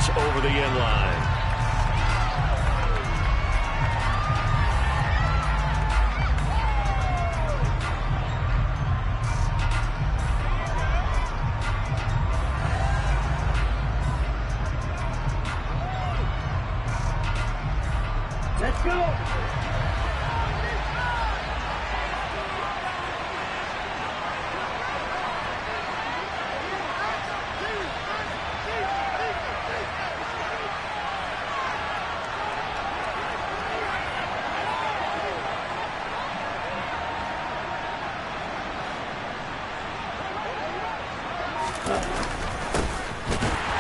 pass over the end line. Let's go!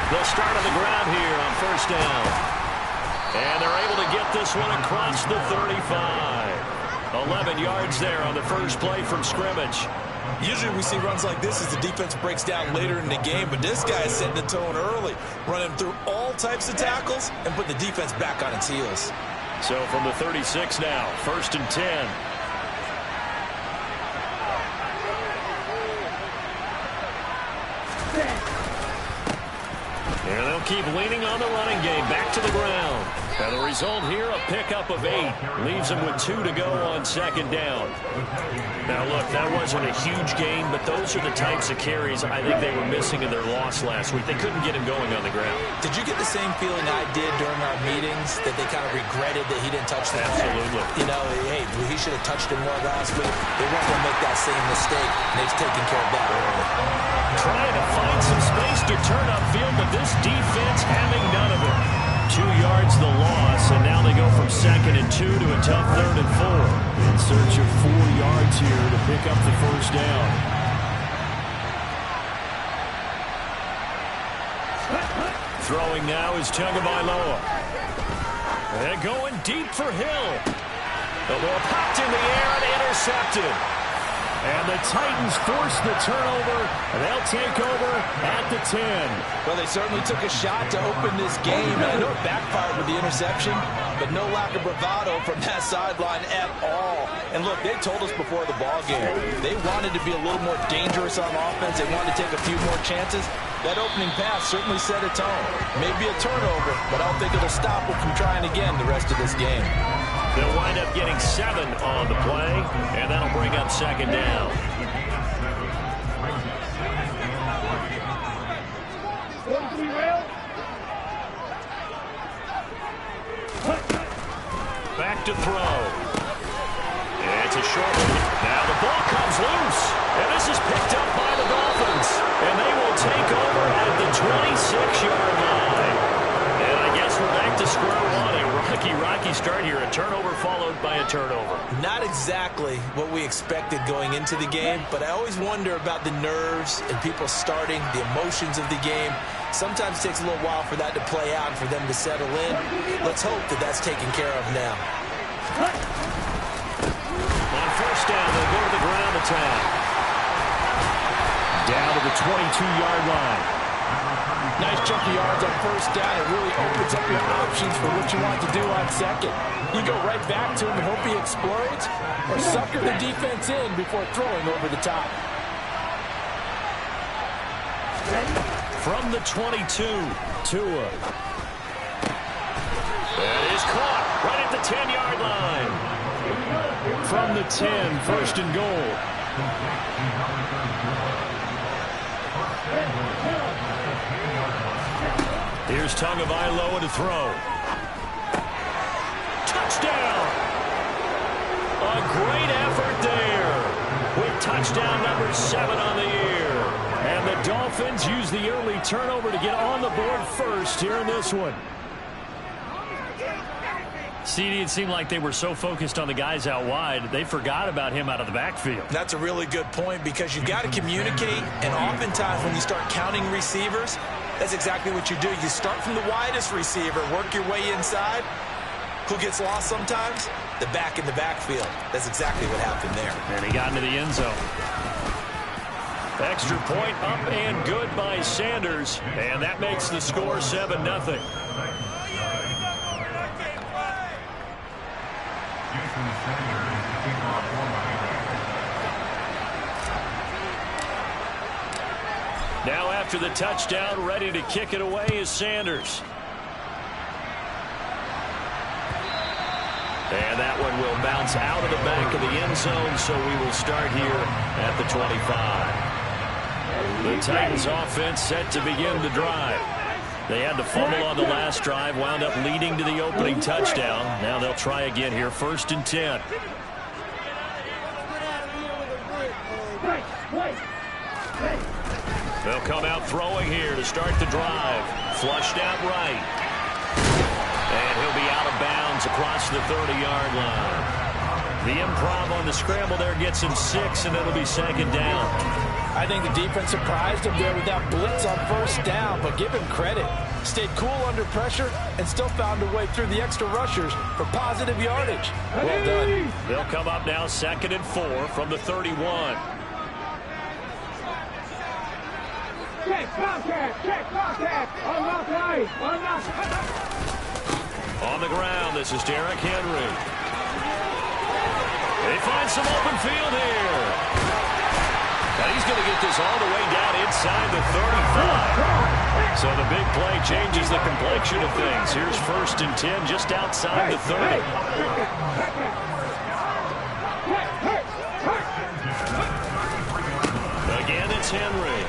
They'll start on the ground here on first down. And they're able to get this one across the 35. 11 yards there on the first play from scrimmage. Usually we see runs like this as the defense breaks down later in the game, but this guy is setting the tone early, running through all types of tackles and put the defense back on its heels. So from the 36 now, first and 10. And they'll keep leaning on the running game. Back to the ground. And the result here, a pickup of 8. Leaves them with 2 to go on second down. Now, look, that wasn't a huge gain, but those are the types of carries I think they were missing in their loss last week. They couldn't get him going on the ground. Did you get the same feeling I did during our meetings, that they kind of regretted that he didn't touch the ball? Absolutely. You know, hey, he should have touched him more last week. They weren't going to make that same mistake, and they've taken care of that early. Trying to find some space to turn upfield, but this defense having none of it. 2 yards the loss, and now they go from 2nd and 2 to a tough 3rd and 4. In search of 4 yards here to pick up the first down. Throwing now is Tagovailoa. And going deep for Hill. The ball popped in the air and intercepted. And the Titans force the turnover, and they'll take over at the 10. Well, they certainly took a shot to open this game. I know it backfired with the interception, but no lack of bravado from that sideline at all. And look, they told us before the ball game, they wanted to be a little more dangerous on offense. They wanted to take a few more chances. That opening pass certainly set a tone. Maybe a turnover, but I don't think it'll stop them from trying again the rest of this game. They'll wind up getting 7 on the play, and that'll bring up second down. Back to throw. It's a short one. Now the ball comes loose, and this is picked up by the Dolphins, and they will take over at the 26-yard line. And I guess we're back to square one. Rocky start here. A turnover followed by a turnover. Not exactly what we expected going into the game, but I always wonder about the nerves and people starting, the emotions of the game. Sometimes it takes a little while for that to play out and for them to settle in. Let's hope that that's taken care of now. On first down, they'll go to the ground attack. Down to the 22-yard line. Nice chunk of yards on first down. It really opens up your options for what you want to do on second. You go right back to him and hope he explodes, or sucker the defense in before throwing over the top. From the 22, Tua. That is caught right at the 10-yard line. From the 10, first and goal. Here's Tagovailoa to throw. Touchdown! A great effort there with touchdown number 7 on the year. And the Dolphins use the early turnover to get on the board first here in this one. CD, it seemed like they were so focused on the guys out wide, they forgot about him out of the backfield. That's a really good point, because you've got to communicate, and oftentimes when you start counting receivers, that's exactly what you do. You start from the widest receiver, work your way inside. Who gets lost sometimes? The back in the backfield. That's exactly what happened there. And he got into the end zone. Extra point up and good by Sanders, and that makes the score 7-0. Now after the touchdown, ready to kick it away is Sanders. And that one will bounce out of the back of the end zone, so we will start here at the 25. The Titans offense set to begin the drive. They had to fumble on the last drive, wound up leading to the opening touchdown. Now they'll try again here, 1st and 10. They'll come out throwing here to start the drive. Flushed out right. And he'll be out of bounds across the 30-yard line. The improv on the scramble there gets him 6, and it'll be 2nd down. I think the defense surprised him there with that blitz on 1st down, but give him credit. Stayed cool under pressure and still found a way through the extra rushers for positive yardage. Well done. They'll come up now 2nd and 4 from the 31. Check contact. Unlock line. On the ground, this is Derrick Henry. They find some open field here. And he's going to get this all the way down inside the 35. So the big play changes the complexion of things. Here's 1st and 10 just outside the 30. Again, it's Henry.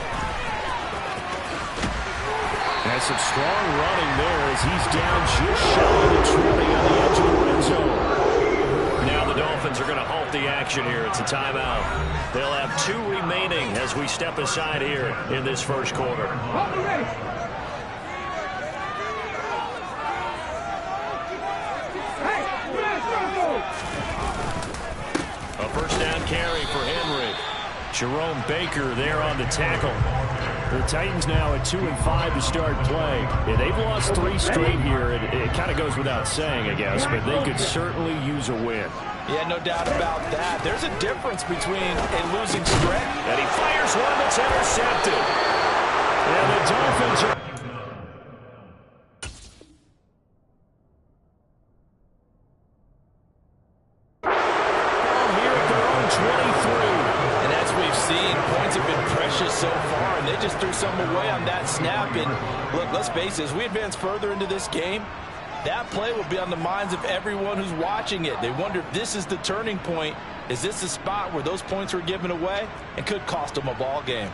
And some strong running there as he's down just shy of the 20 on the edge of the red zone. Now the Dolphins are going to halt the action here. It's a timeout. They'll have 2 remaining as we step aside here in this 1st quarter. A 1st down carry for Henry. Jerome Baker there on the tackle. The Titans now at 2-5 to start play. Yeah, they've lost 3 straight here. It kind of goes without saying, I guess, but they could certainly use a win. Yeah, no doubt about that. There's a difference between a losing stretch. And he fires one that's intercepted. And the Dolphins are... here at their own 23. And as we've seen, points have been precious so far, and they just threw some away on that snap. And look, let's face it, as we advance further into this game, that play will be on the minds of everyone who's watching it. They wonder if this is the turning point. Is this the spot where those points were given away and could cost them a ball game?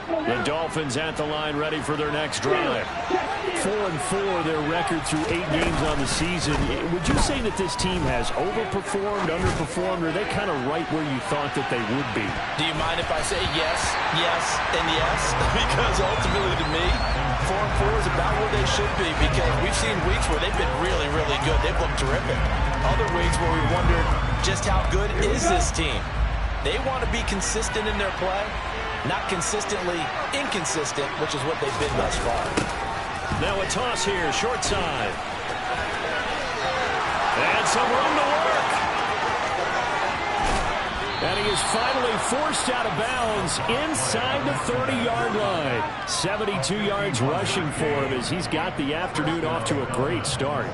The Dolphins at the line ready for their next drive. 4-4 their record through 8 games on the season. Would you say that this team has overperformed, underperformed, or are they kind of right where you thought that they would be? Do you mind if I say yes, and yes? Because ultimately to me, 4-4 is about where they should be, because we've seen weeks where they've been really, really good. They've looked terrific. Other weeks where we wondered just how good is this team. They want to be consistent in their play, not consistently inconsistent, which is what they've been thus far. Now a toss here, short side. And some room to work. And he is finally forced out of bounds inside the 30-yard line. 72 yards rushing for him as he's got the afternoon off to a great start.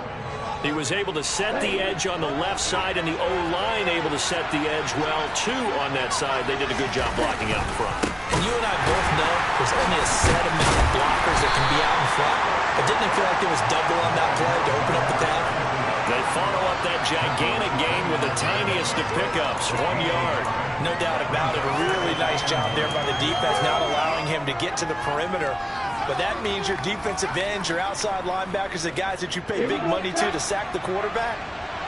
He was able to set the edge on the left side, and the O-line able to set the edge well, too, on that side. They did a good job blocking out in front. And you and I both know there's only a set amount of blockers that can be out in front. But didn't it feel like there was double on that play to open up the path? They follow up that gigantic gain with the tiniest of pickups, 1 yard. No doubt about it. A really nice job there by the defense, not allowing him to get to the perimeter. But that means your defensive ends, your outside linebackers, the guys that you pay big money to sack the quarterback,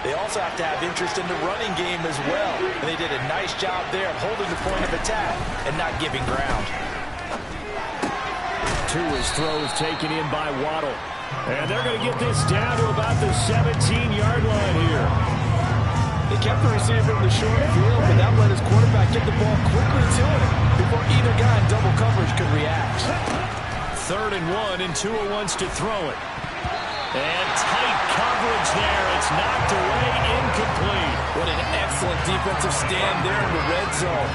they also have to have interest in the running game as well. And they did a nice job there of holding the point of attack and not giving ground. Tua's throw is taken in by Waddle. And they're going to get this down to about the 17-yard line here. They kept the receiver in the short field, but that let his quarterback get the ball quickly to him before either guy in double coverage could react. 3rd and 1, and Tua wants to throw it. And tight coverage there. It's knocked away, incomplete. What an excellent defensive stand there in the red zone.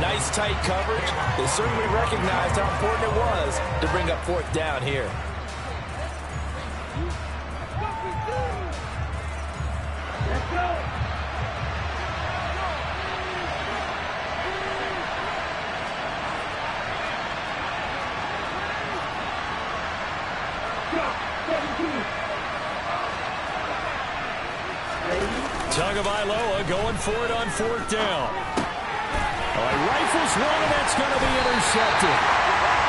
Nice tight coverage. They certainly recognized how important it was to bring up 4th down here. Let's go. Tagovailoa going for it on 4th down. Rifles one, and that's going to be intercepted.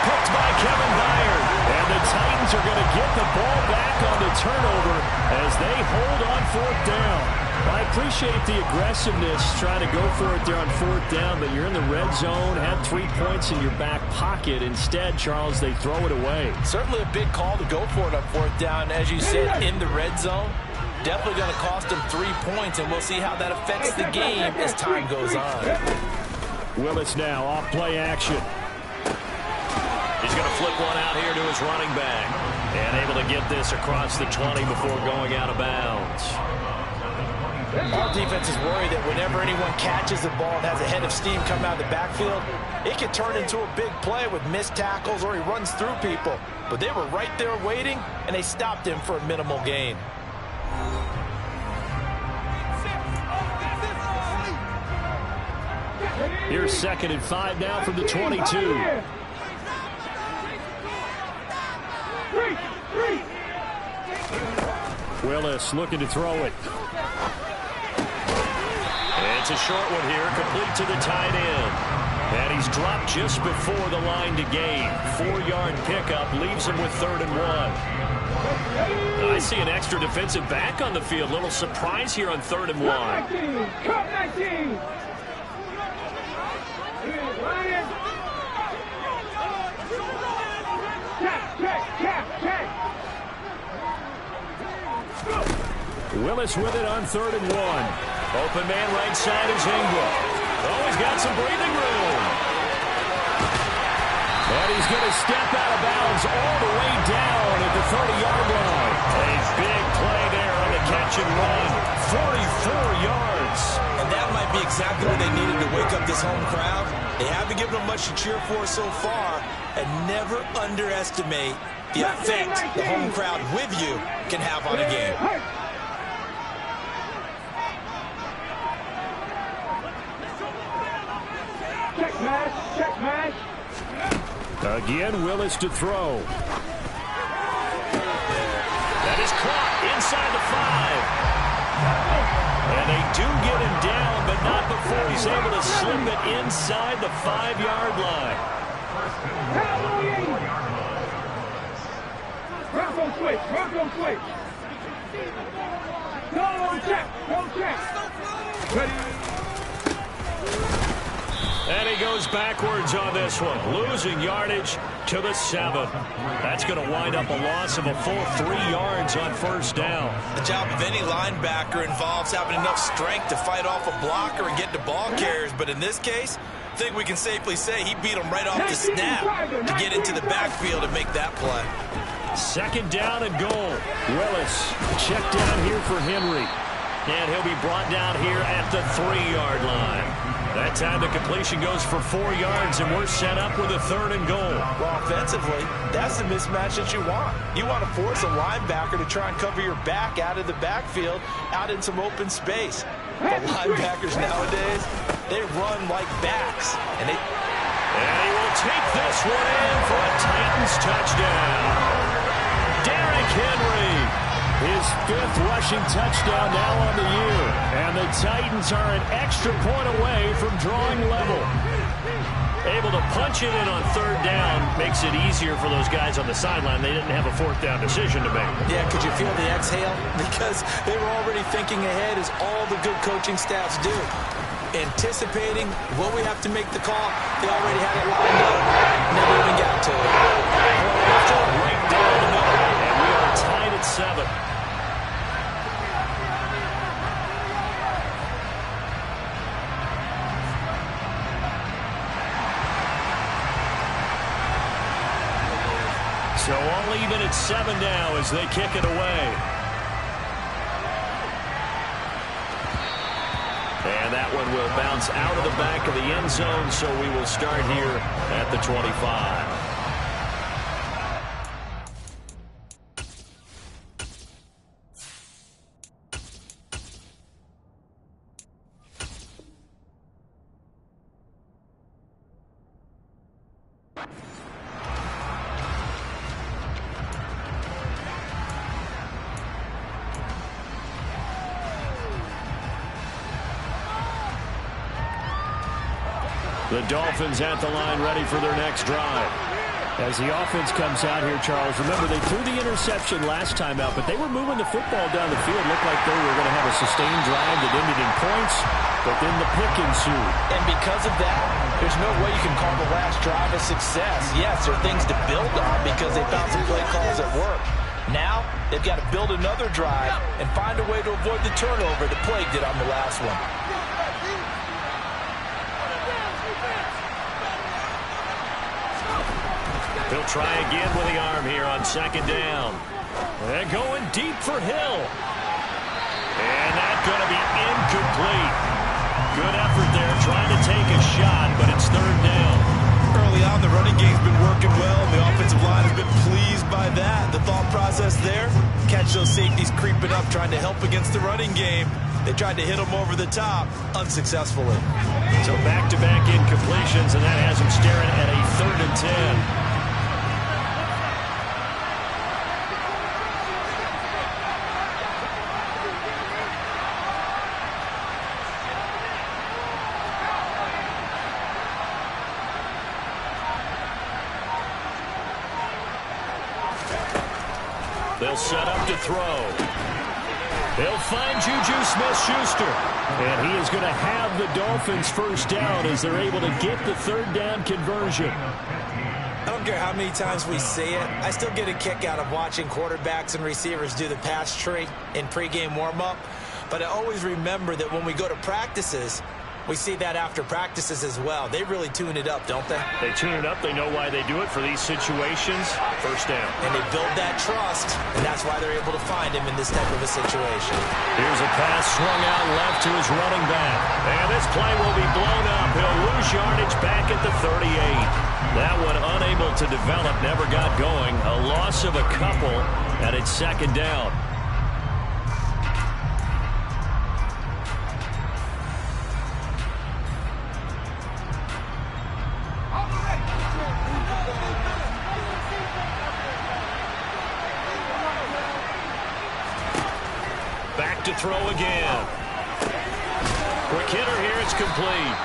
Picked by Kevin Byard. And the Titans are going to get the ball back on the turnover as they hold on 4th down. I appreciate the aggressiveness trying to go for it there on 4th down, but you're in the red zone, had 3 points in your back pocket. Instead, Charles, they throw it away. Certainly a big call to go for it on 4th down, as you said, in the red zone. Definitely going to cost them 3 points, and we'll see how that affects the game as time goes on. Willis now off play action. He's going to flip one out here to his running back. And able to get this across the 20 before going out of bounds. Our defense is worried that whenever anyone catches the ball and has a head of steam come out of the backfield, it can turn into a big play with missed tackles or he runs through people. But they were right there waiting, and they stopped him for a minimal gain. Here's 2nd and 5 now from the 22. Willis looking to throw it. It's a short one here, complete to the tight end. And he's dropped just before the line to gain. 4-yard pickup leaves him with 3rd and 1. I see an extra defensive back on the field. Little surprise here on 3rd and 1. Cut 19. Willis with it on 3rd and 1. Open man right side is Ingram. Oh, he's got some breathing room. And he's going to step out of bounds all the way down at the 30-yard line. A big play there on the catch and run. 44 yards. And that might be exactly what they needed to wake up this home crowd. They haven't given them much to cheer for so far. And never underestimate the effect the home crowd with you can have on a game. Check match. Again, Willis to throw. That is caught inside the 5. And they do get him down, but not before he's able to slip it inside the 5-yard line. Bronco switch. Go check. Ready. And he goes backwards on this one, losing yardage to the 7. That's going to wind up a loss of a full 3 yards on 1st down. The job of any linebacker involves having enough strength to fight off a blocker and get to ball carriers, but in this case, I think we can safely say he beat him right off the snap to get into the backfield and make that play. 2nd down and goal. Willis check down here for Henry. And he'll be brought down here at the 3-yard line. That time the completion goes for 4 yards, and we're set up with a 3rd and goal. Well, offensively, that's the mismatch that you want. You want to force a linebacker to try and cover your back out of the backfield, out in some open space. The linebackers nowadays, they run like backs. And he will take this one in for a Titans touchdown. Derrick Henry. His 5th rushing touchdown now on the year. And the Titans are an extra point away from drawing level. Able to punch it in on 3rd down makes it easier for those guys on the sideline. They didn't have a 4th down decision to make. Yeah, could you feel the exhale? Because they were already thinking ahead, as all the good coaching staffs do. Anticipating what we have to make the call. They already had it lined up. Never even got to it. Right down the middle. And we are tied at 7. So all even at 7 now as they kick it away. And that one will bounce out of the back of the end zone, so we will start here at the 25. The Dolphins at the line ready for their next drive. As the offense comes out here, Charles, remember they threw the interception last time out, but they were moving the football down the field. Looked like they were going to have a sustained drive that ended in points, but then the pick ensued. And because of that, there's no way you can call the last drive a success. Yes, there are things to build on because they found some play calls at work. Now, they've got to build another drive and find a way to avoid the turnover that plagued it on the last one. He'll try again with the arm here on second down. And going deep for Hill. And that's going to be incomplete. Good effort there trying to take a shot, but it's third down. Early on, the running game's been working well, and the offensive line has been pleased by that. The thought process there, catch those safeties creeping up, trying to help against the running game. They tried to hit them over the top, unsuccessfully. So back-to-back incompletions, and that has them staring at a 3rd and 10. They'll set up to throw. They'll find Juju Smith-Schuster. And he is going to have the Dolphins first down as they're able to get the 3rd down conversion. I don't care how many times we say it. I still get a kick out of watching quarterbacks and receivers do the pass tree in pregame warm-up. But I always remember that when we go to practices, we see that after practices as well. They really tune it up, don't they? They tune it up. They know why they do it for these situations. First down. And they build that trust, and that's why they're able to find him in this type of a situation. Here's a pass swung out left to his running back. And this play will be blown up. He'll lose yardage back at the 38. That one unable to develop, never got going. A loss of a couple, and it's second down. Back to throw again. Quick hitter here, it's complete.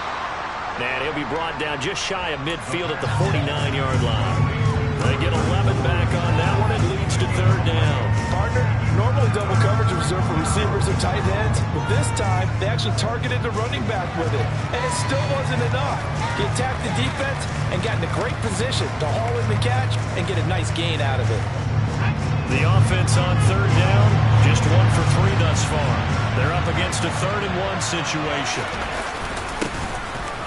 And he'll be brought down just shy of midfield at the 49-yard line. They get 11 back on that one. It leads to 3rd down. Partner, normally double coverage is reserved for receivers or tight ends, but this time they actually targeted the running back with it, and it still wasn't enough. He attacked the defense and got in a great position to haul in the catch and get a nice gain out of it. The offense on 3rd down, just 1 for 3 thus far. They're up against a 3rd and 1 situation.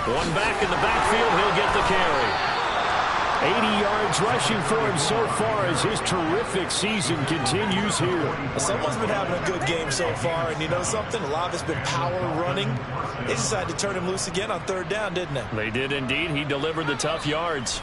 One back in the backfield, he'll get the carry. 80 yards rushing for him so far as his terrific season continues here. Someone's been having a good game so far, and you know something? A lot of it's been power running. They decided to turn him loose again on 3rd down, didn't they? They did indeed. He delivered the tough yards.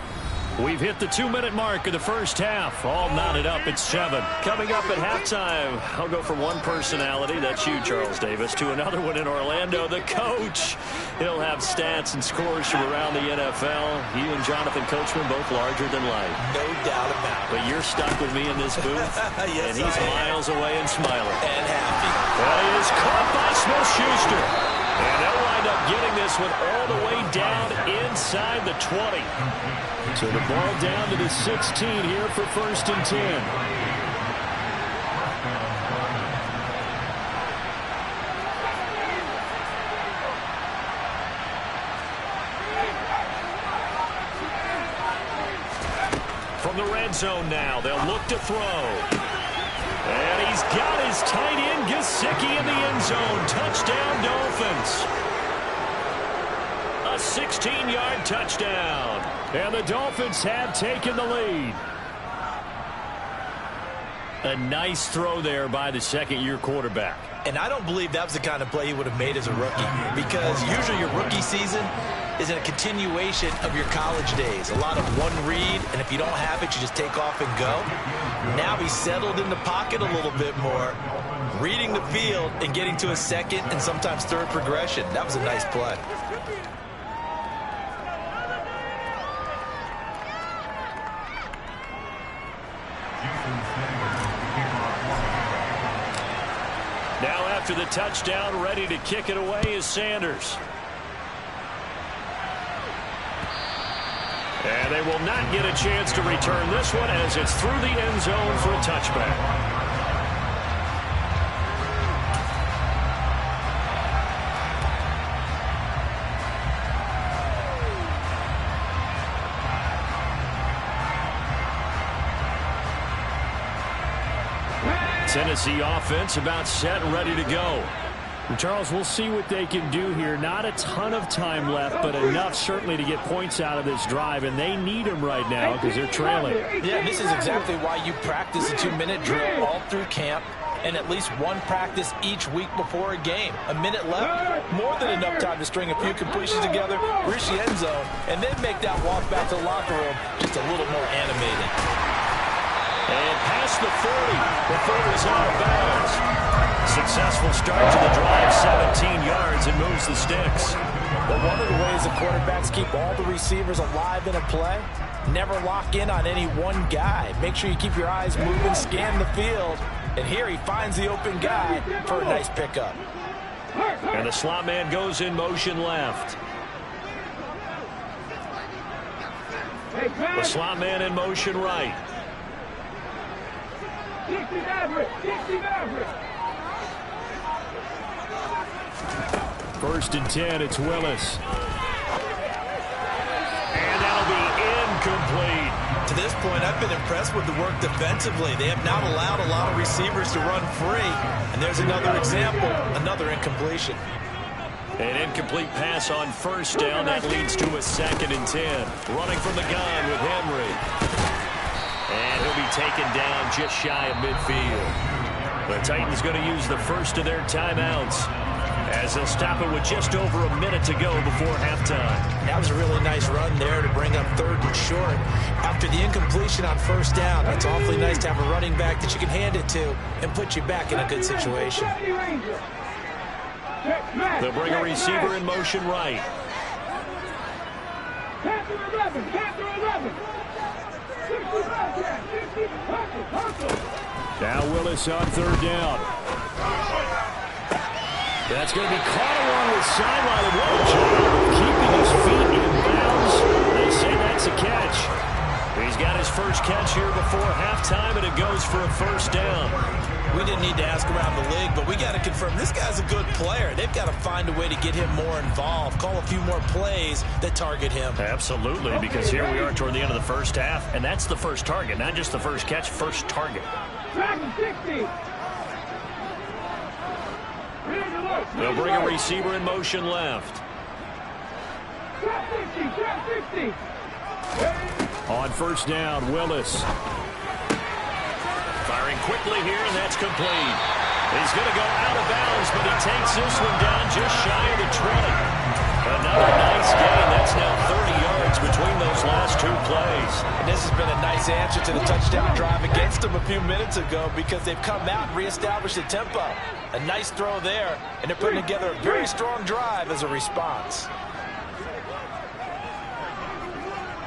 We've hit the 2-minute mark of the first half. All knotted up at 7. Coming up at halftime, I'll go from one personality, that's you, Charles Davis, to another one in Orlando, the coach. He'll have stats and scores from around the NFL. You and Jonathan Coachman both larger than life. No doubt about it. But you're stuck with me in this booth, yes, and he's miles away and smiling. And happy. That is caught by Smith-Schuster. And they'll wind up getting this one all the way down inside the 20. So the ball down to the 16 here for 1st and 10. From the red zone now, they'll look to throw. And he's got his tight end Gesicki in the end zone. Touchdown, Dolphins. A 16-yard touchdown. And the Dolphins have taken the lead. A nice throw there by the second-year quarterback. And I don't believe that was the kind of play he would have made as a rookie, because usually your rookie season is a continuation of your college days. A lot of one read, and if you don't have it, you just take off and go. Now he's settled in the pocket a little bit more, reading the field and getting to a second and sometimes third progression. That was a nice play. Now after the touchdown, ready to kick it away is Sanders. And they will not get a chance to return this one as it's through the end zone for a touchback. Tennessee offense about set and ready to go. And Charles, we'll see what they can do here. Not a ton of time left, but enough certainly to get points out of this drive, and they need them right now because they're trailing. Yeah, this is exactly why you practice a 2-minute drill all through camp and at least one practice each week before a game. A minute left, more than enough time to string a few completions together, reach the end zone, and then make that walk back to the locker room just a little more animated. And past the 40 before it's out of bounds. Successful start to the drive, 17 yards, and moves the sticks. But one of the ways the quarterbacks keep all the receivers alive in a play, never lock in on any one guy. Make sure you keep your eyes moving, scan the field. And here he finds the open guy for a nice pickup. And the slot man goes in motion left. The slot man in motion right. First and 10, it's Willis. And that'll be incomplete. To this point, I've been impressed with the work defensively. They have not allowed a lot of receivers to run free. And there's another example, another incompletion. An incomplete pass on first down. That leads to a 2nd and 10. Running from the gun with Henry. And he'll be taken down just shy of midfield. The Titans going to use the first of their timeouts as they'll stop it with just over a minute to go before halftime. That was a really nice run there to bring up 3rd and short. After the incompletion on first down, it's awfully nice to have a running back that you can hand it to and put you back in a good situation. They'll bring a receiver in motion right. Now Willis on 3rd down. That's going to be caught along the sideline. What a job of keeping his feet in bounds. They say that's a catch. He's got his first catch here before halftime, and it goes for a first down. We didn't need to ask around the league, but we got to confirm this guy's a good player. They've got to find a way to get him more involved, call a few more plays that target him. Absolutely, because here we are toward the end of the first half, and that's the first target, not just the first catch, first target. They'll bring a receiver in motion left. On first down, Willis. Firing quickly here, and that's complete. He's going to go out of bounds, but he takes this one down just shy of the 20. Another nice gain. That's now 30 yards between those last 2 plays. And this has been a nice answer to the touchdown drive against them a few minutes ago because they've come out and reestablished the tempo. A nice throw there, and they're putting together a very strong drive as a response.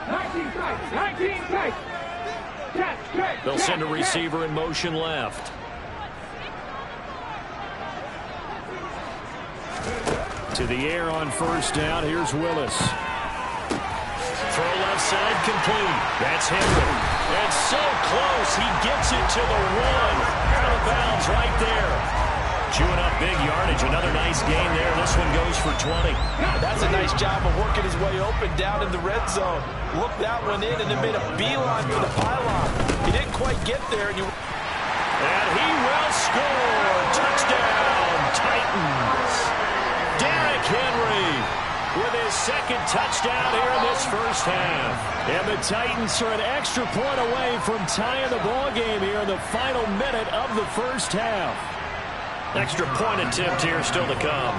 19 tight. They'll send a receiver in motion left. To the air on first down. Here's Willis. Throw left side complete. That's Henry. And so close. He gets it to the 1. Out of bounds right there. Chewing up big yardage. Another nice gain there. This one goes for 20. That's a nice job of working his way open down in the red zone. Looked that one in and then made a beeline for the pylon. He didn't quite get there. And he will score. Touchdown, Titans. Derrick Henry with his 2nd touchdown here in this first half. And the Titans are an extra point away from tying the ball game here in the final minute of the first half. Extra point attempt here still to come.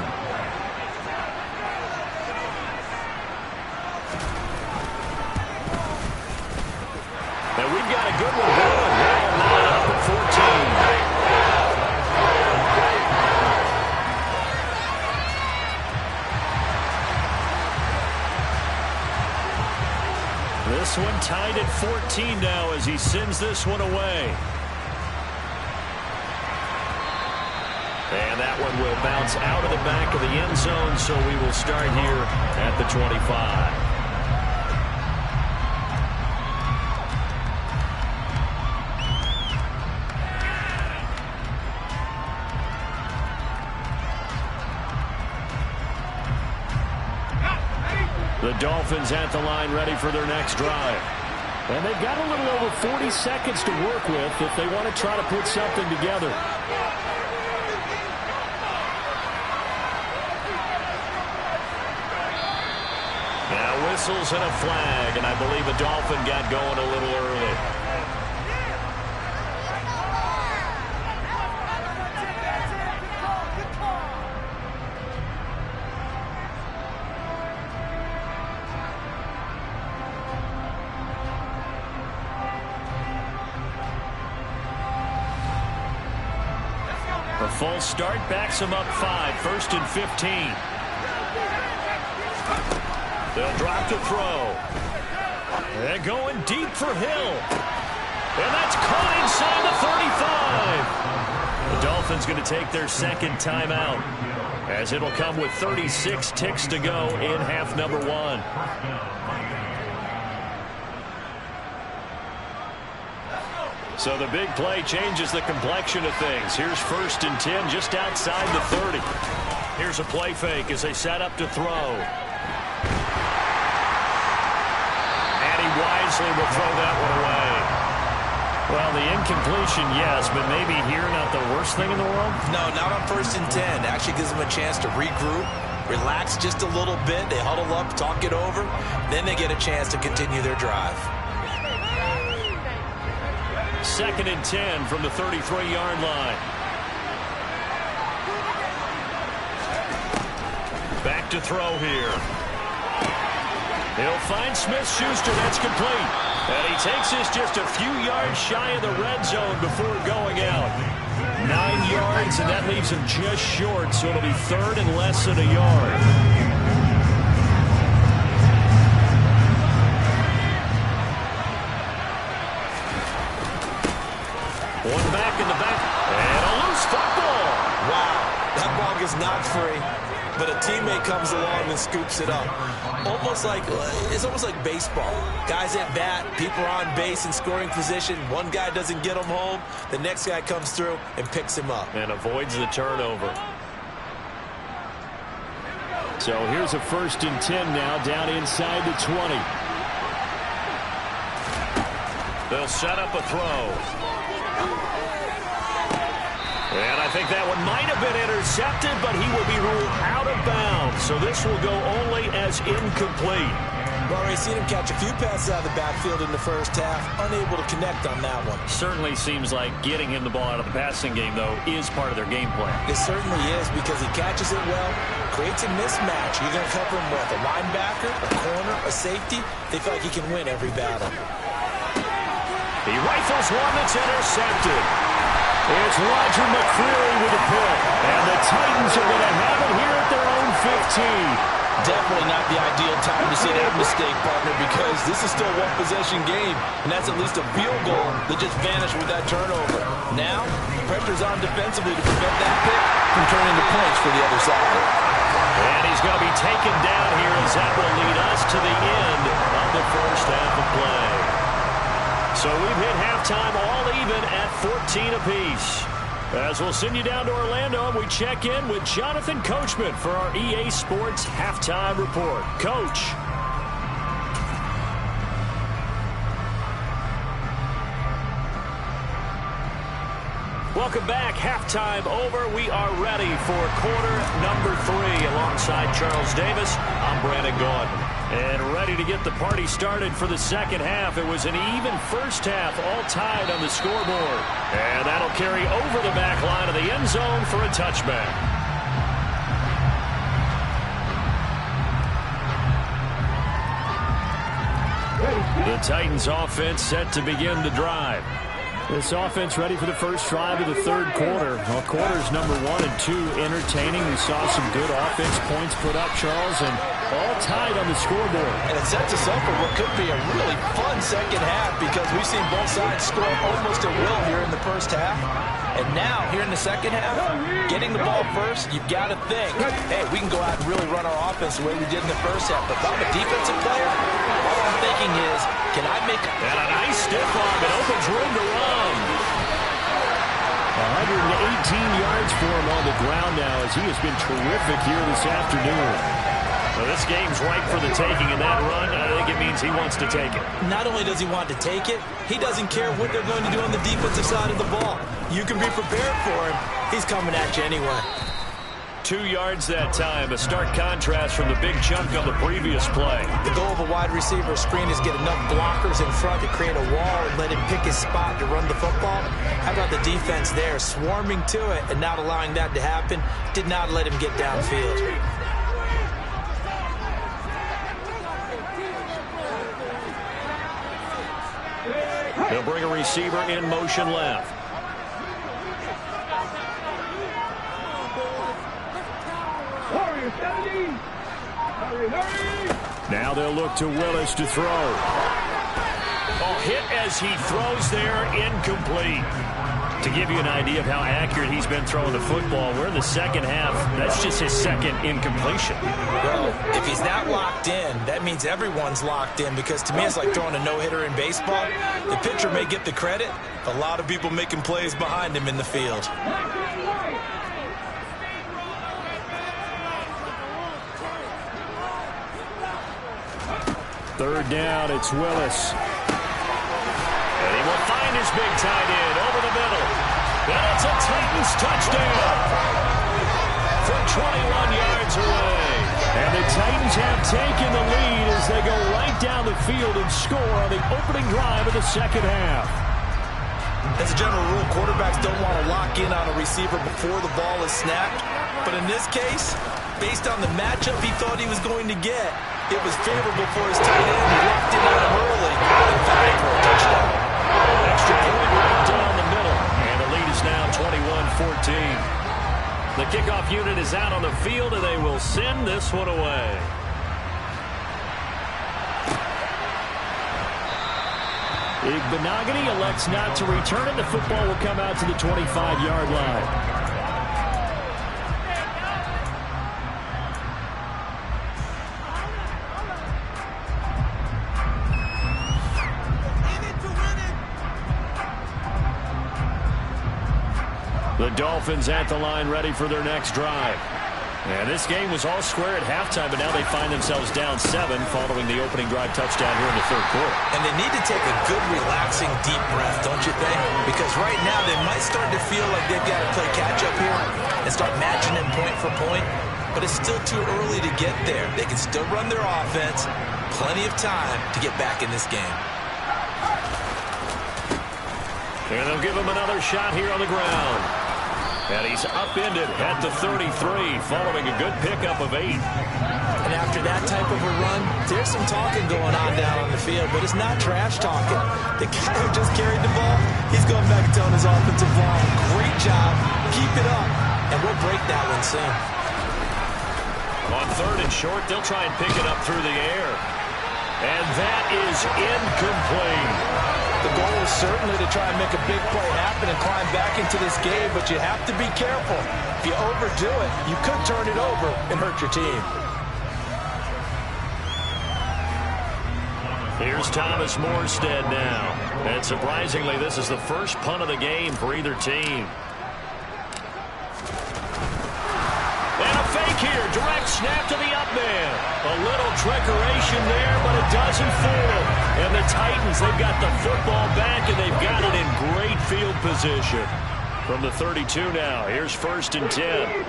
And we've got a good one going. Now up at 14. This one tied at 14 now as he sends this one away. And that one will bounce out of the back of the end zone, so we will start here at the 25. The Dolphins at the line ready for their next drive. And they've got a little over 40 seconds to work with if they want to try to put something together. Now whistles and a flag, and I believe a Dolphin got going a little early. A full start backs them up 5, 1st and 15. They'll drop to throw. They're going deep for Hill. And that's caught inside the 35. The Dolphins going to take their second timeout, as it'll come with 36 ticks to go in half number 1. So the big play changes the complexion of things. Here's 1st and 10 just outside the 30. Here's a play fake as they set up to throw. And he wisely will throw that one away. Well, the incompletion, yes, but maybe here not the worst thing in the world? No, not on 1st and 10. Actually gives them a chance to regroup, relax just a little bit. They huddle up, talk it over. Then they get a chance to continue their drive. 2nd and 10 from the 33-yard line. Back to throw here. He'll find Smith-Schuster. That's complete. And he takes this just a few yards shy of the red zone before going out. 9 yards, and that leaves him just short, so it'll be 3rd and less than a yard. One back in the back, and a loose football. Wow, that ball is not free, but a teammate comes along and scoops it up. It's almost like baseball. Guys at bat, people are on base in scoring position. One guy doesn't get him home, the next guy comes through and picks him up. And avoids the turnover. So here's a 1st and 10 now, down inside the 20. They'll set up a throw. And I think that one might have been intercepted, but he will be ruled out of bounds. So this will go only as incomplete. Well, we've seen him catch a few passes out of the backfield in the first half, unable to connect on that one. Certainly seems like getting him the ball out of the passing game, though, is part of their game plan. It certainly is, because he catches it well, creates a mismatch. You're going to cover him with a linebacker, a corner, a safety. They feel like he can win every battle. He rifles one that's intercepted. It's Roger McCreary with a pick. And the Titans are going to have it here at their own 15. Definitely not the ideal time to see that mistake, partner, because this is still a one-possession game, and that's at least a field goal that just vanished with that turnover. Now, pressure's on defensively to prevent that pick from turning into points for the other side. And he's going to be taken down here, as that will lead us to the end of the first half of play. So we've hit halftime all even at 14 apiece. As we'll send you down to Orlando, and we check in with Jonathan Coachman for our EA Sports Halftime Report. Coach. Welcome back. Halftime over. We are ready for quarter number 3. Alongside Charles Davis, I'm Brandon Gaudin. And ready to get the party started for the second half. It was an even first half, all tied on the scoreboard. And that'll carry over the back line of the end zone for a touchback. The Titans offense set to begin the drive. This offense ready for the first drive of the third quarter. Well, quarters number 1 and 2 entertaining. We saw some good offense points put up, Charles, and all tied on the scoreboard. And it sets us up for what could be a really fun second half, because we've seen both sides score almost at will here in the first half. And now, here in the second half, getting the ball first, you've got to think, hey, we can go out and really run our offense the way we did in the first half. But if I'm a defensive player, all I'm thinking is, can I make a... And a nice stiff arm. It opens room to run. 118 yards for him on the ground now, as he has been terrific here this afternoon. So this game's ripe for the taking, and that run, I think it means he wants to take it. Not only does he want to take it, he doesn't care what they're going to do on the defensive side of the ball. You can be prepared for him. He's coming at you anyway. 2 yards that time, a stark contrast from the big chunk on the previous play. The goal of a wide receiver screen is get enough blockers in front to create a wall and let him pick his spot to run the football. How about the defense there, swarming to it and not allowing that to happen? Did not let him get downfield. They'll bring a receiver in motion left. Now they'll look to Willis to throw. Oh, hit as he throws there, incomplete. To give you an idea of how accurate he's been throwing the football, we're in the second half. That's just his second incompletion. Well, if he's not locked in, that means everyone's locked in, because to me it's like throwing a no-hitter in baseball. The pitcher may get the credit. A lot of people making plays behind him in the field. Third down, it's Willis. And he will find his big tight end over the middle. And it's a Titans touchdown from 21 yards away. And the Titans have taken the lead as they go right down the field and score on the opening drive of the second half. As a general rule, quarterbacks don't want to lock in on a receiver before the ball is snapped. But in this case, based on the matchup he thought he was going to get, it was favorable for his tight end. He locked in on him early and found for a touchdown. Extra point right down the middle. And the lead is now 21-14. The kickoff unit is out on the field, and they will send this one away. Igbenogany elects not to return it. The football will come out to the 25-yard line. The Dolphins at the line ready for their next drive. And this game was all square at halftime, but now they find themselves down 7 following the opening drive touchdown here in the third quarter. And they need to take a good, relaxing, deep breath, don't you think? Because right now they might start to feel like they've got to play catch-up here and start matching them point for point. But it's still too early to get there. They can still run their offense. Plenty of time to get back in this game. And they'll give him another shot here on the ground. And he's upended at the 33, following a good pickup of 8. And after that type of a run, there's some talking going on down on the field, but it's not trash talking. The guy who just carried the ball, he's going back and telling his offensive line, great job, keep it up, and we'll break that one soon. On third and short, they'll try and pick it up through the air. And that is incomplete. The goal is certainly to try and make a big play happen and climb back into this game, but you have to be careful. If you overdo it, you could turn it over and hurt your team. Here's Thomas Morstead now. And surprisingly, this is the first punt of the game for either team. And a fake here. Direct snap to the up man. A little trickeration there, but it doesn't fool. And the Titans, they've got the football back, and they've got it in great field position. From the 32 now, here's 1st and 10.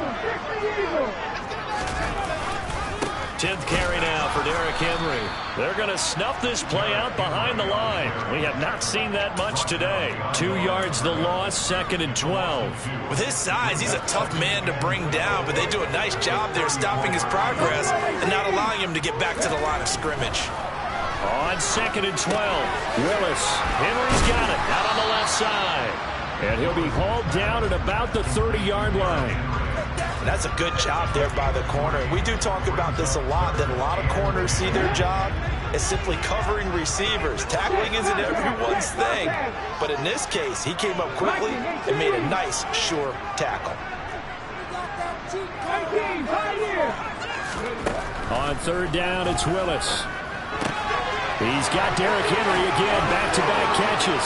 10th carry now for Derrick Henry. They're going to snuff this play out behind the line. We have not seen that much today. 2 yards the loss, 2nd and 12. With his size, he's a tough man to bring down, but they do a nice job there stopping his progress and not allowing him to get back to the line of scrimmage. On 2nd and 12, Willis. Henry's got it out on the left side. And he'll be hauled down at about the 30-yard line. And that's a good job there by the corner. We do talk about this a lot, that a lot of corners see their job as simply covering receivers. Tackling isn't everyone's thing. But in this case, he came up quickly and made a nice, sure tackle. On 3rd down, it's Willis. He's got Derrick Henry again, back-to-back catches.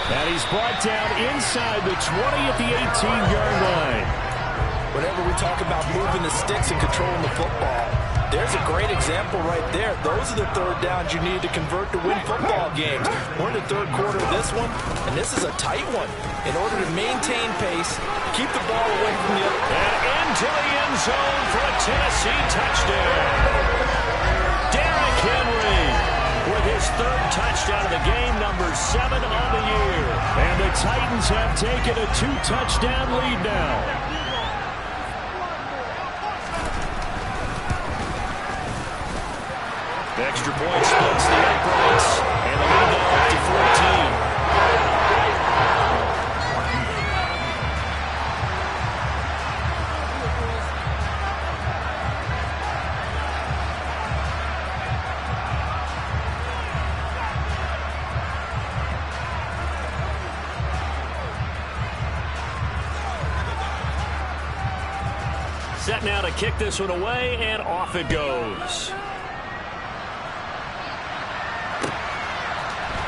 And he's brought down inside the 20 at the 18-yard line. Whenever we talk about moving the sticks and controlling the football, There's a great example right there. Those are the third downs you need to convert to win football games. We're in the third quarter of this one, and this is a tight one. In order to maintain pace, keep the ball away from the other. And into the end zone for a Tennessee touchdown. Derrick Henry with his third touchdown of the game, number 7 on the year. And the Titans have taken a 2-touchdown lead now. Extra point splits the uprights, and the lead now up to 14. Set now to kick this one away, and off it goes.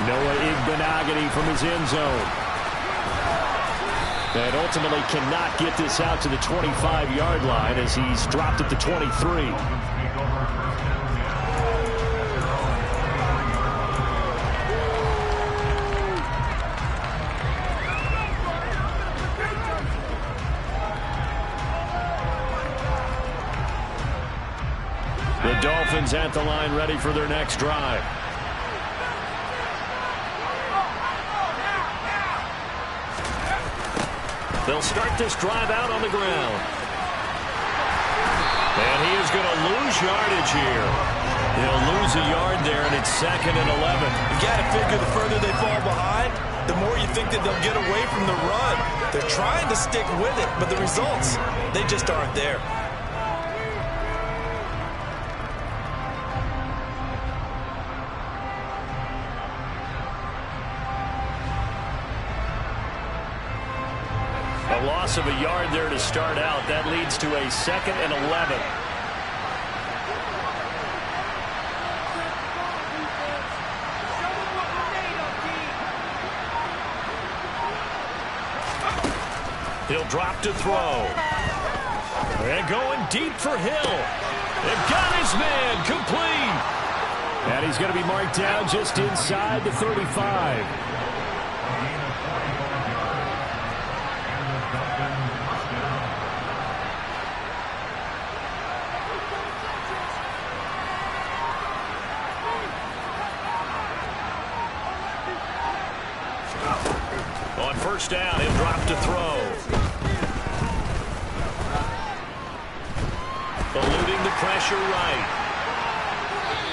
Noah Igbenogany from his end zone. And ultimately cannot get this out to the 25-yard line as he's dropped at the 23. The Dolphins at the line ready for their next drive. They'll start this drive out on the ground. And he is going to lose yardage here. He'll lose a yard there, and it's 2nd and 11. You got to figure the further they fall behind, the more you think that they'll get away from the run. They're trying to stick with it, but the results, they just aren't there. A loss of a yard there to start out. That leads to a 2nd and 11. He'll drop to throw. And going deep for Hill. They've got his man complete. And he's going to be marked down just inside the 35. On first down, he'll drop to throw. Eluding the pressure right.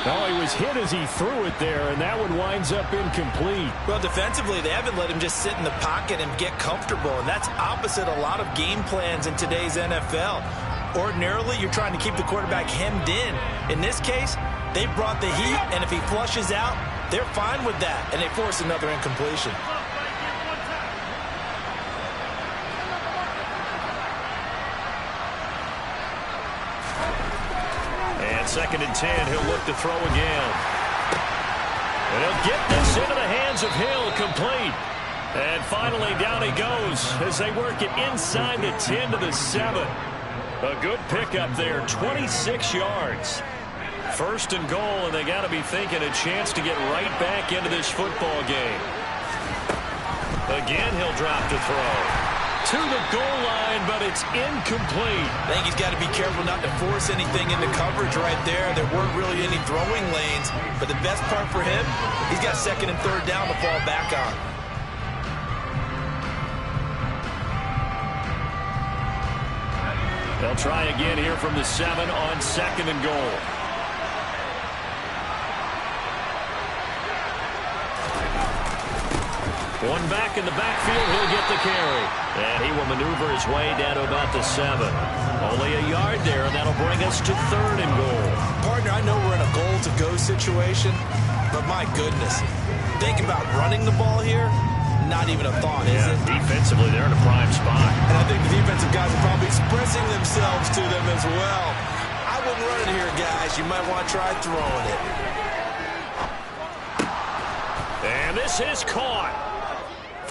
Oh, he was hit as he threw it there, and that one winds up incomplete. Well, defensively, they haven't let him just sit in the pocket and get comfortable, and that's opposite a lot of game plans in today's NFL. Ordinarily, you're trying to keep the quarterback hemmed in. In this case, they brought the heat, and if he flushes out, they're fine with that, and they force another incompletion. And 2nd and 10, he'll look to throw again. And he'll get this into the hands of Hill, complete. And finally, down he goes as they work it inside the 10 to the 7. A good pickup there, 26 yards. 1st and goal, and they got to be thinking a chance to get right back into this football game. Again, he'll drop to throw. To the goal line, but it's incomplete. I think he's got to be careful not to force anything into coverage right there. There weren't really any throwing lanes, but the best part for him, he's got 2nd and 3rd down to fall back on. They'll try again here from the 7 on 2nd and goal. One back in the backfield, he'll get the carry. And he will maneuver his way down to about the 7. Only a yard there, and that'll bring us to 3rd and goal. Partner, I know we're in a goal-to-go situation, but my goodness, think about running the ball here, not even a thought, is it? Defensively, they're in a prime spot. And I think the defensive guys are probably expressing themselves to them as well. I wouldn't run it here, guys. You might want to try throwing it. And this is caught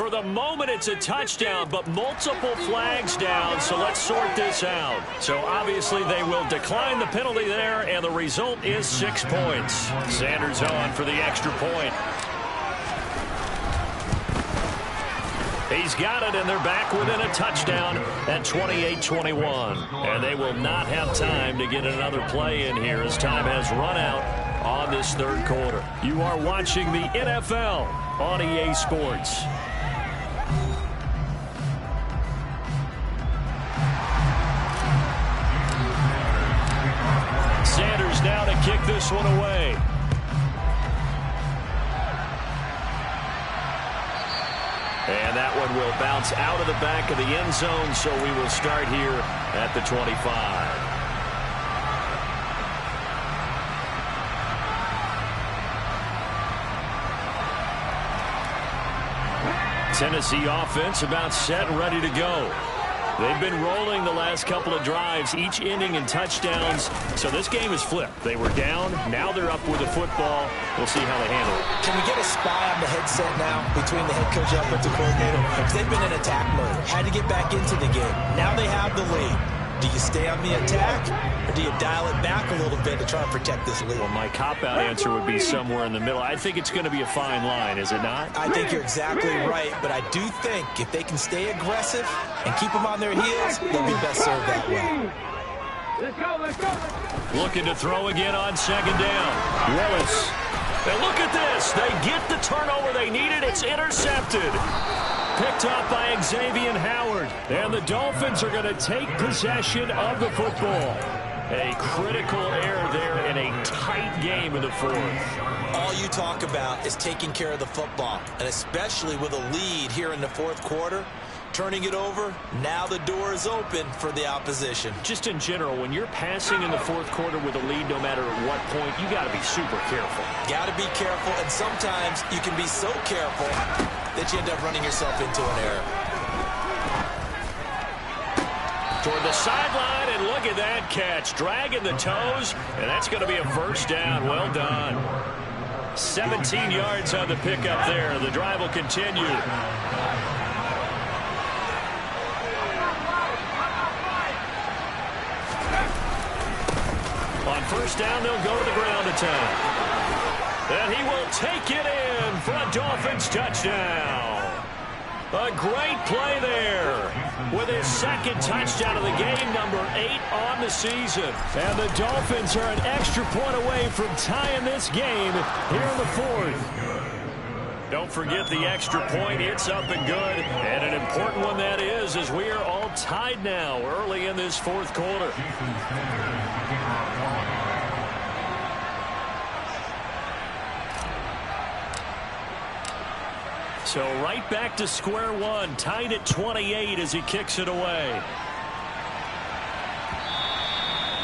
For the moment, it's a touchdown, but multiple flags down, so let's sort this out. So obviously they will decline the penalty there, and the result is 6 points. Sanders on for the extra point. He's got it, and they're back within a touchdown at 28-21. And they will not have time to get another play in here as time has run out on this third quarter. You are watching the NFL on EA Sports. Sanders now to kick this one away. And that one will bounce out of the back of the end zone, so we will start here at the 25. Tennessee offense about set and ready to go. They've been rolling the last couple of drives, each inning in touchdowns. So this game is flipped. They were down. Now they're up with the football. We'll see how they handle it. Can we get a spy on the headset now between the head coach and offensive coordinator? Because they've been in attack mode. Had to get back into the game. Now they have the lead. Do you stay on the attack, or do you dial it back a little bit to try and protect this lead? Well, my cop-out answer would be somewhere in the middle. I think it's going to be a fine line, is it not? I think you're exactly right, but I do think if they can stay aggressive and keep them on their heels, they'll be best served that way. Let's go, let's go. Looking to throw again on second down. Willis. And look at this. They get the turnover they needed. It's intercepted. Picked up by Xavier Howard. And the Dolphins are going to take possession of the football. A critical error there in a tight game in the fourth. All you talk about is taking care of the football, and especially with a lead here in the fourth quarter. Turning it over, now the door is open for the opposition. Just in general, when you're passing in the fourth quarter with a lead, no matter at what point, you got to be super careful. Got to be careful, and sometimes you can be so careful that you end up running yourself into an error. Toward the sideline, and look at that catch. Dragging the toes, and that's going to be a first down. Well done. 17 yards on the pickup there. The drive will continue. On first down, they'll go to the ground attack. And he will take it in for a Dolphins touchdown. A great play there with his second touchdown of the game, number 8 on the season. And the Dolphins are an extra point away from tying this game here in the fourth. Don't forget the extra point. It's up and good. And an important one that is, as we are all tied now early in this fourth quarter. So right back to square one, tied at 28 as he kicks it away.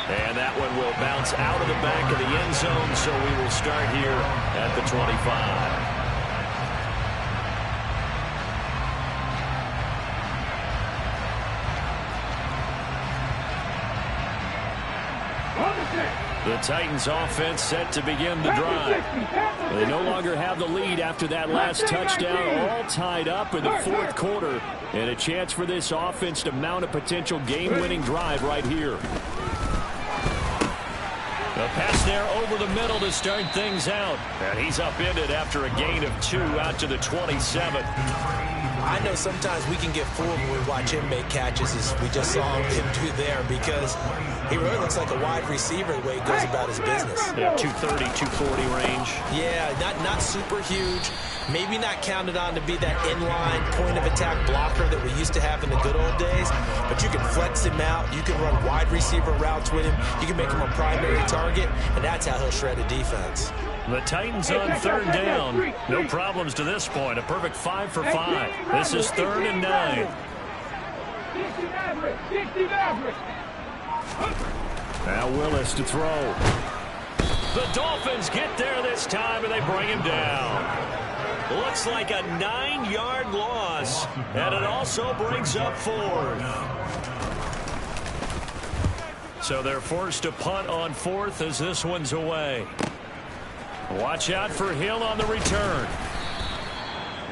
And that one will bounce out of the back of the end zone, so we will start here at the 25. The Titans offense set to begin the drive. They no longer have the lead after that last touchdown, all tied up in the fourth quarter, and a chance for this offense to mount a potential game-winning drive right here. A pass there over the middle to start things out, and he's upended after a gain of 2 out to the 27. I know sometimes we can get fooled when we watch him make catches, as we just saw him do there, because he really looks like a wide receiver the way he goes about his business. Yeah, 230, 240 range. Yeah, not super huge. Maybe not counted on to be that inline point-of-attack blocker that we used to have in the good old days, but you can flex him out. You can run wide receiver routes with him. You can make him a primary target, and that's how he'll shred a defense. The Titans on third down. No problems to this point. A perfect 5 for 5. This is 3rd and 9. Now Willis to throw. The Dolphins get there this time, and they bring him down. Looks like a 9-yard loss, and it also brings up 4th. So they're forced to punt on 4th as this one's away. Watch out for Hill on the return.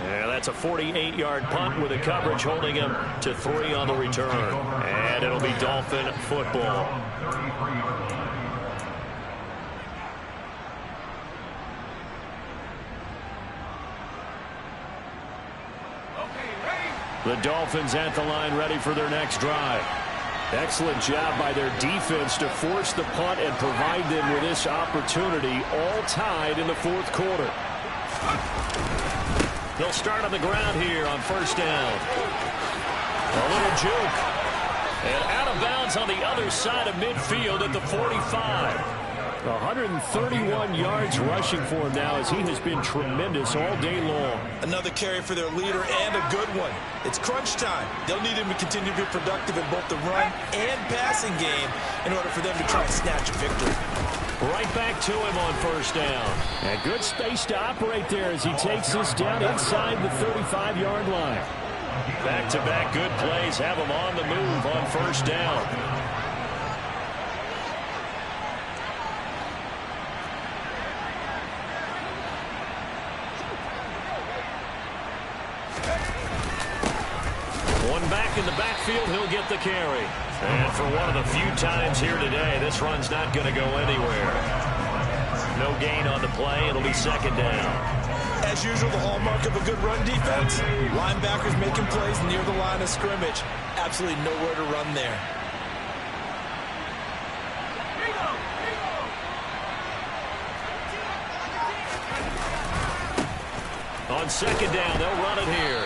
And that's a 48-yard punt with the coverage holding him to 3 on the return. And it'll be Dolphin football. The Dolphins at the line ready for their next drive. Excellent job by their defense to force the punt and provide them with this opportunity, all tied in the fourth quarter. They'll start on the ground here on first down. A little juke. And out of bounds on the other side of midfield at the 45. 131 yards rushing for him now as he has been tremendous all day long. Another carry for their leader and a good one. It's crunch time. They'll need him to continue to be productive in both the run and passing game in order for them to try and snatch a victory. Right back to him on first down. And good space to operate there as he takes this down inside the 35-yard line. Back-to-back good plays have him on the move on first down. One back in the backfield, he'll get the carry. And for one of the few times here today, this run's not going to go anywhere. No gain on the play. It'll be second down. As usual, the hallmark of a good run defense, linebackers making plays near the line of scrimmage. Absolutely nowhere to run there. On second down, they'll run it here.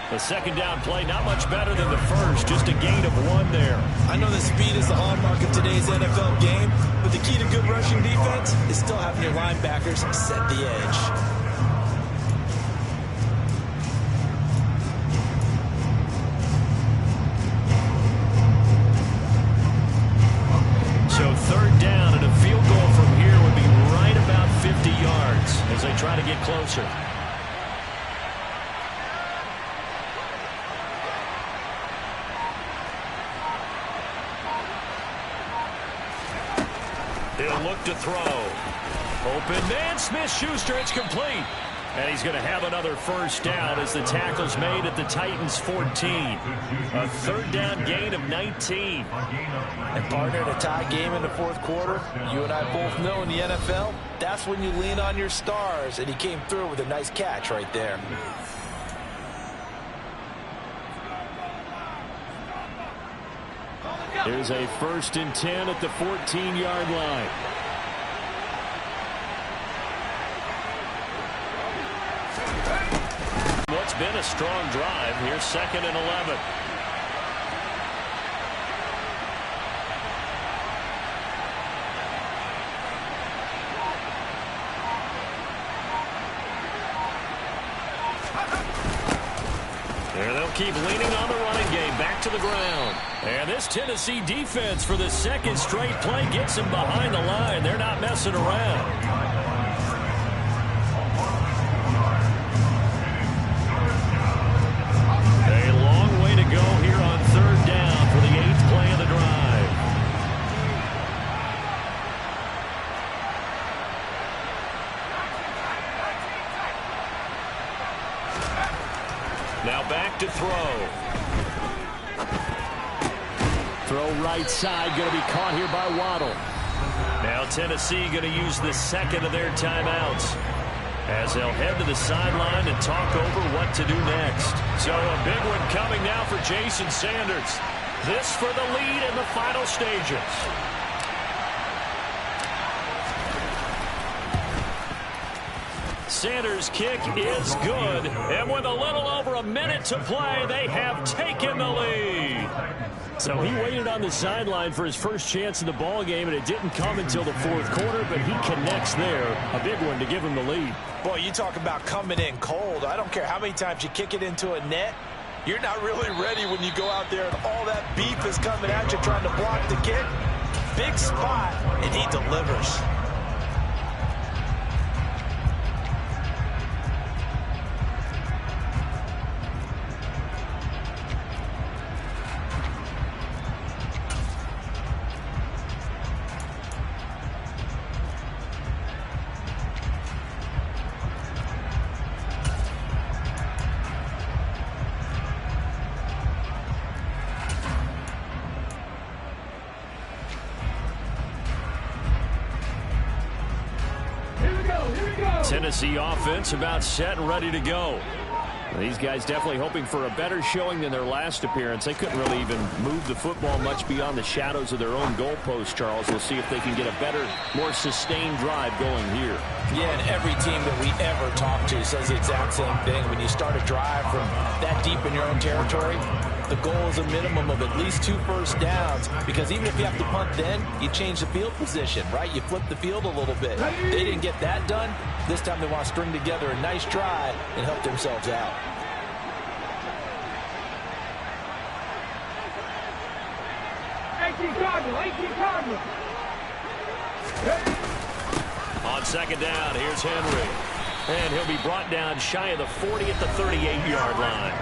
The second down play, not much better than the first, just a gain of 1 there. I know that speed is the hallmark of today's NFL game, but the key to good rushing defense is still having your linebackers set the edge. So third down and a field goal from here would be right about 50 yards as they try to get closer. He'll look to throw. Open man, Smith-Schuster, it's complete. And he's going to have another first down as the tackle's made at the Titans' 14. A third down gain of 19. And partner, in a tie game in the fourth quarter, you and I both know in the NFL, that's when you lean on your stars, and he came through with a nice catch right there. Here's a 1st and 10 at the 14-yard line. What's been a strong drive. Here's 2nd and 11. There they'll keep leaning on the running game. Back to the ground. And this Tennessee defense for the second straight play gets him behind the line. They're not messing around. A long way to go here on third down for the 8th play of the drive. Now back to throw. Throw right side, going to be caught here by Waddle. Now Tennessee going to use the second of their timeouts as they'll head to the sideline and talk over what to do next. So a big one coming now for Jason Sanders. This for the lead in the final stages. Sanders' kick is good, and with a little over a minute to play, they have taken the lead. So he waited on the sideline for his first chance in the ball game, and it didn't come until the fourth quarter, but he connects there. A big one to give him the lead. Boy, you talk about coming in cold. I don't care how many times you kick it into a net. You're not really ready when you go out there and all that beef is coming at you trying to block the kick. Big spot, and he delivers. Tennessee offense about set and ready to go. These guys definitely hoping for a better showing than their last appearance. They couldn't really even move the football much beyond the shadows of their own goalpost, Charles. We'll see if they can get a better, more sustained drive going here. Yeah, and every team that we ever talk to says the exact same thing. When you start a drive from that deep in your own territory, the goal is a minimum of at least 2 first downs, because even if you have to punt then, you change the field position, right? You flip the field a little bit. They didn't get that done. This time they want to string together a nice drive and help themselves out. 18 Cardinals. On second down, here's Henry. And he'll be brought down shy of the 40 at the 38-yard line.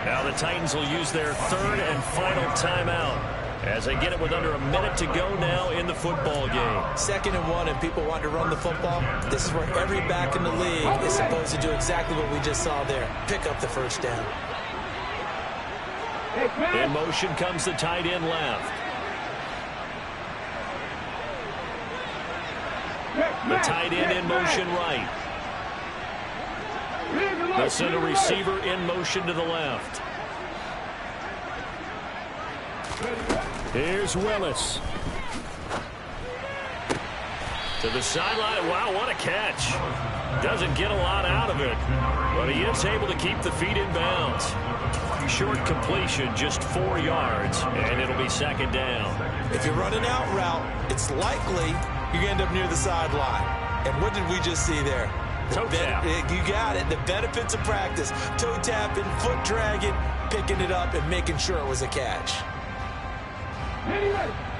Now the Titans will use their third and final timeout as they get it with under a minute to go now in the football game. 2nd and 1, and people want to run the football. This is where every back in the league is supposed to do exactly what we just saw there. Pick up the first down. In motion comes the tight end left. The tight end in motion right. They'll send a receiver in motion to the left. Here's Willis. To the sideline. Wow, what a catch. Doesn't get a lot out of it, but he is able to keep the feet in bounds. Short completion, just 4 yards, and it'll be second down. If you're running out route, it's likely you're going to end up near the sideline. And what did we just see there? Toe tap. You got it. The benefits of practice. Toe tapping, foot dragging, picking it up, and making sure it was a catch.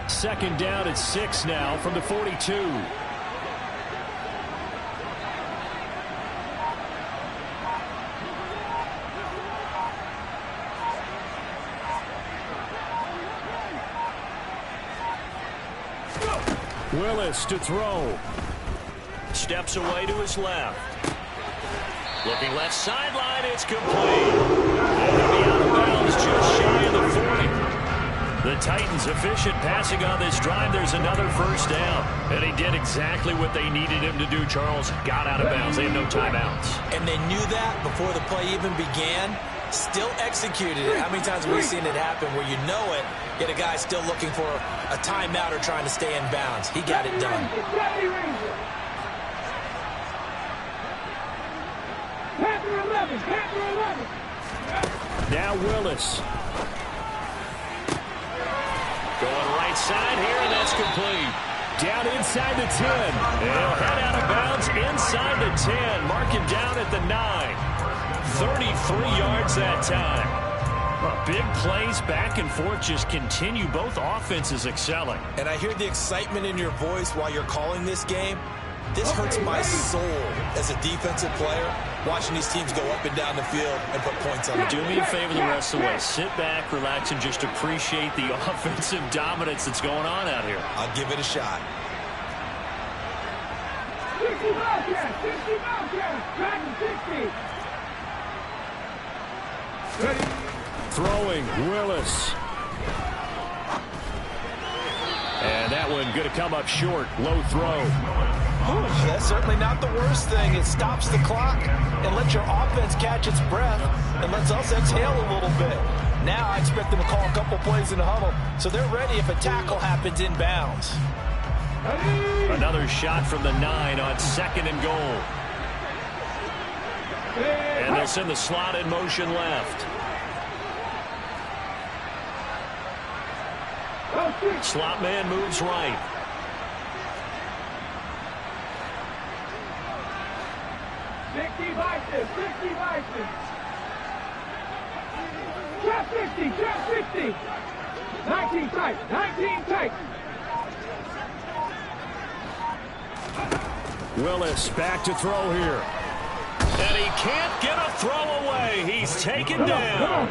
Second down at 6 now from the 42. Willis to throw. Steps away to his left. Looking left sideline, it's complete. And he'll be out of bounds just shy of the 40. The Titans efficient passing on this drive. There's another first down. And he did exactly what they needed him to do, Charles. Got out of bounds. They had no timeouts. And they knew that before the play even began. Still executed it. How many times have we seen it happen where you know it, yet a guy still looking for a timeout or trying to stay in bounds? He got it done. Now Willis. Going right side here, and that's complete. Down inside the 10. And he'll head out of bounds inside the 10. Mark him down at the 9. 33 yards that time. Well, big plays back and forth just continue. Both offenses excelling. And I hear the excitement in your voice while you're calling this game. This hurts my soul as a defensive player, watching these teams go up and down the field and put points on the board. Do me a favor the rest of the way. Sit back, relax, and just appreciate the offensive dominance that's going on out here. I'll give it a shot. 60 Bobcats, back to 60. Throwing, Willis. And that one going to come up short. Low throw. Ooh, that's certainly not the worst thing. It stops the clock and lets your offense catch its breath and lets us exhale a little bit. Now I expect them to call a couple plays in the huddle so they're ready if a tackle happens in bounds. Another shot from the 9 on 2nd and goal. And they'll send the slot in motion left. Slot man moves right. Trap 60. 19 tight. Willis back to throw here. And he can't get a throw away. He's taken down.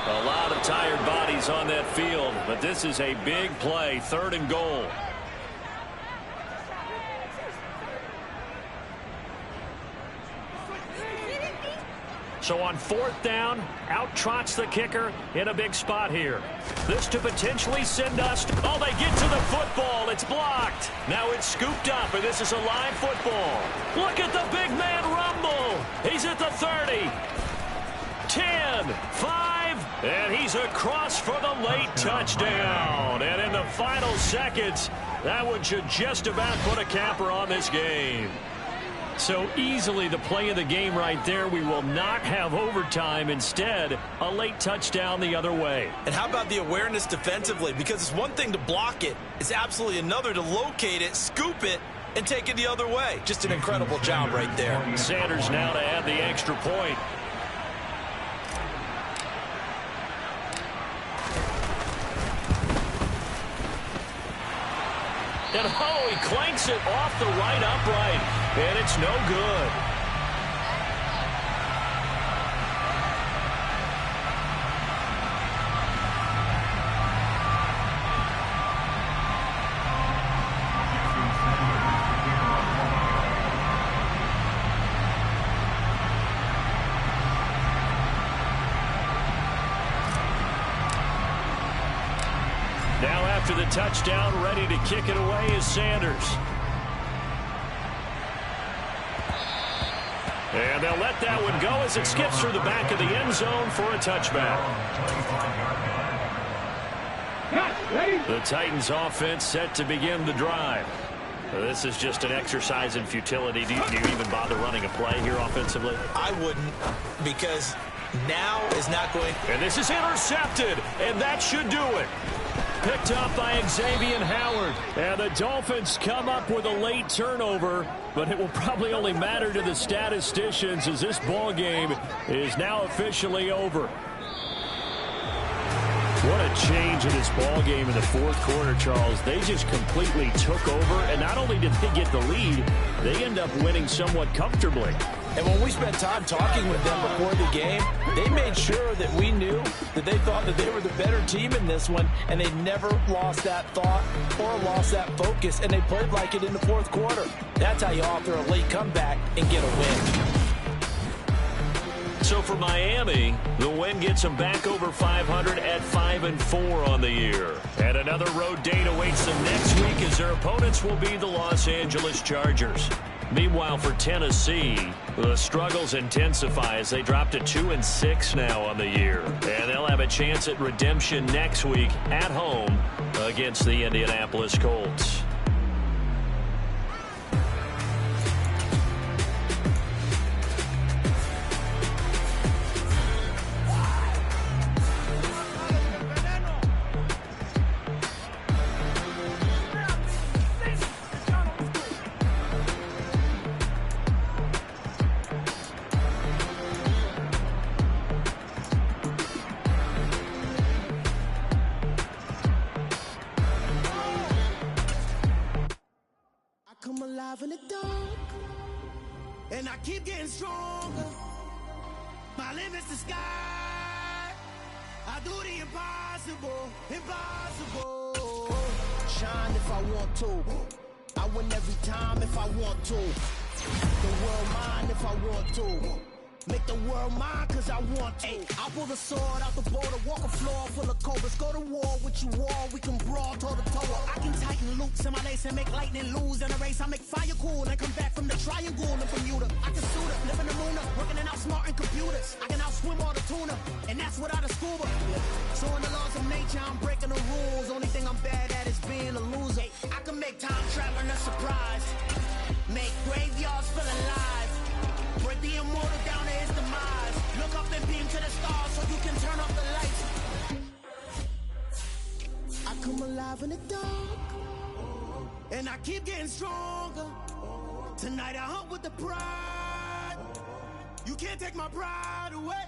A lot of tired bodies on that field, but this is a big play. 3rd and goal. So on 4th down, out trots the kicker in a big spot here. This to potentially send us to, oh, they get to the football. It's blocked. Now it's scooped up, and this is a live football. Look at the big man rumble. He's at the 30. 10, 5, and he's across for the late touchdown. And in the final seconds, that one should just about put a capper on this game. So easily the play of the game right there. We will not have overtime. Instead, a late touchdown the other way. And how about the awareness defensively? Because it's one thing to block it. It's absolutely another to locate it, scoop it, and take it the other way. Just an incredible job right there. Sanders now to add the extra point. And oh, he clanks it off the right upright, and it's no good. Now after the touchdown, ready to kick it away is Sanders. And they'll let that one go as it skips through the back of the end zone for a touchback. The Titans offense set to begin the drive. This is just an exercise in futility. Do you even bother running a play here offensively? I wouldn't, because now is not going. And this is intercepted, and that should do it. Picked up by Xavier Howard. And the Dolphins come up with a late turnover, but it will probably only matter to the statisticians as this ball game is now officially over. What a change in this ball game in the 4th quarter, Charles. They just completely took over, and not only did they get the lead, they end up winning somewhat comfortably. And when we spent time talking with them before the game, they made sure that we knew that they thought that they were the better team in this one, and they never lost that thought or lost that focus, and they played like it in the 4th quarter. That's how you author a late comeback and get a win. So for Miami, the win gets them back over 500 at 5-4 on the year. And another road date awaits them next week as their opponents will be the Los Angeles Chargers. Meanwhile, for Tennessee, the struggles intensify as they drop to 2-6 now on the year. And they'll have a chance at redemption next week at home against the Indianapolis Colts. In the dark, and I keep getting stronger. My limit's the sky. I do the impossible, impossible. Shine if I want to. I win every time if I want to. The world mine if I want to. Make the world mine cause I want to. Ay, I'll pull the sword out the border, walk a floor full of cobras. Go to war with you all, we can brawl toe to toe. I can tighten loops in my lace and make lightning lose in a race. I make fire cool and come back from the triangle in Bermuda. I can suit up, live in the moon, working and outsmarting computers. I can outswim all the tuna, and that's without a scuba. So in the laws of nature, I'm breaking the rules. Only thing I'm bad at is being a loser. I can make time traveling a surprise, make graveyards feel alive. Break the immortal down to his demise. Look up and beam to the stars so you can turn off the lights. I come alive in the dark, and I keep getting stronger. Tonight I hunt with the pride. You can't take my pride away.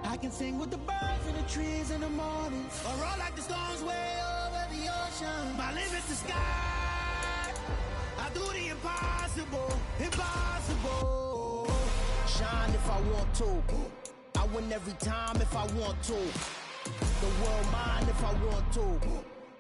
I can sing with the birds and the trees in the morning, or roll like the storms way over the ocean. My limit's the sky. I do the impossible, impossible. Shine if I want to. I win every time if I want to. The world mine if I want to.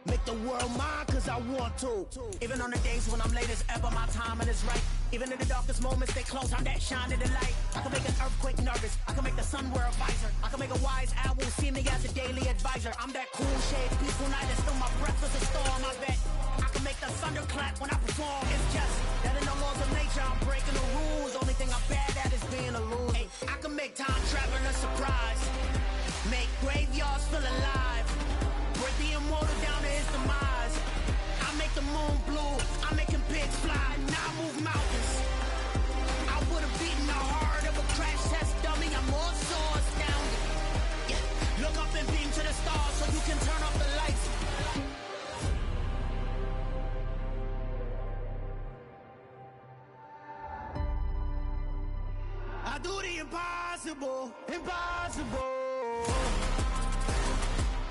Make the world mine cause I want to. Even on the days when I'm late as ever, my timing is right. Even in the darkest moments, stay close, I'm that shine in the light. I can make an earthquake nervous, I can make wear a visor. I can make a wise owl see me as a daily advisor. I'm that cool shade, peaceful night, and still my breath is a storm. I bet I can make the thunder clap when I perform. It's just that in the laws of nature, I'm breaking the rules. Only thing I'm bad at is being a loser. Hey, I can make time traveling a surprise. Make graveyards feel alive. Break the immortal down to his demise. I make the moon blue. I'm making pigs fly. Now I move mountains. I would have beaten the heart of a crash test dummy. I'm more so astounded. Yeah. Look up and beam to the stars so you can turn off the lights. I do the impossible, impossible.